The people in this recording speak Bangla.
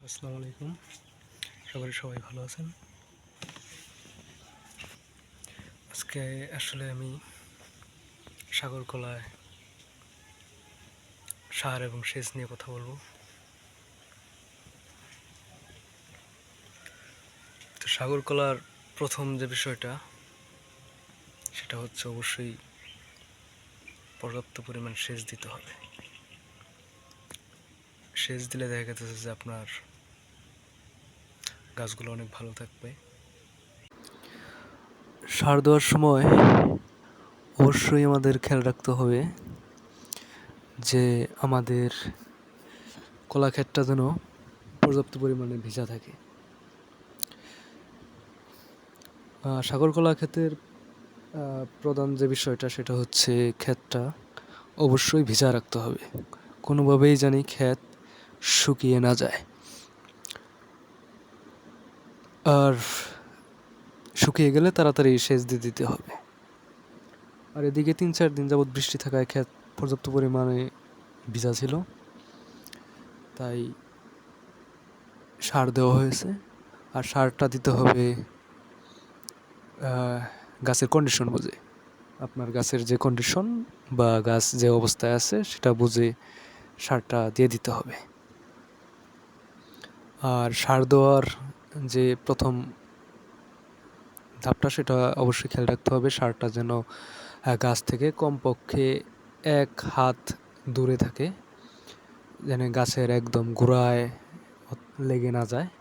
আসসালামু আলাইকুম। সবাই ভালো আছেন। আজকে আসলে আমি সাগর কলায় সার এবং সেচ নিয়ে কথা বলবো। তো সাগর কলার প্রথম যে বিষয়টা সেটা হচ্ছে অবশ্যই পর্যাপ্ত পরিমাণ সেচ দিতে হবে। সেচ দিলে দেখা গেছে যে আপনার গাছগুলো অনেক ভালো থাকবে। সার দেওয়ার সময় অবশ্যই আমাদের খেয়াল রাখতে হবে যে আমাদের কলা ক্ষেতটা যেন পর্যাপ্ত পরিমাণে ভেজা থাকে। সাগর কলা ক্ষেতের প্রধান যে বিষয়টা সেটা হচ্ছে ক্ষেতটা অবশ্যই ভেজা রাখতে হবে, কোনোভাবেই জানি ক্ষেত শুকিয়ে না যায়। আর শুকিয়ে গেলে তাড়াতাড়ি সেচ দিয়ে দিতে হবে। আর এদিকে 3-4 দিন যাবৎ বৃষ্টি থাকায় ক্ষেত পর্যাপ্ত পরিমাণে ভিজা ছিল, তাই সার দেওয়া হয়েছে। আর সারটা দিতে হবে গাছের কন্ডিশন বুঝে। আপনার গাছের যে কন্ডিশন বা গাছ যে অবস্থায় আছে সেটা বুঝে সারটা দিয়ে দিতে হবে। আর সার দেওয়ার যে প্রথম ধাপটা সেটা অবশ্যই খেয়াল রাখতে হবে, সারটা যেন গাছ থেকে কমপক্ষে 1 হাত দূরে থাকে, যেন গাছের একদম গোড়ায় লেগে না যায়।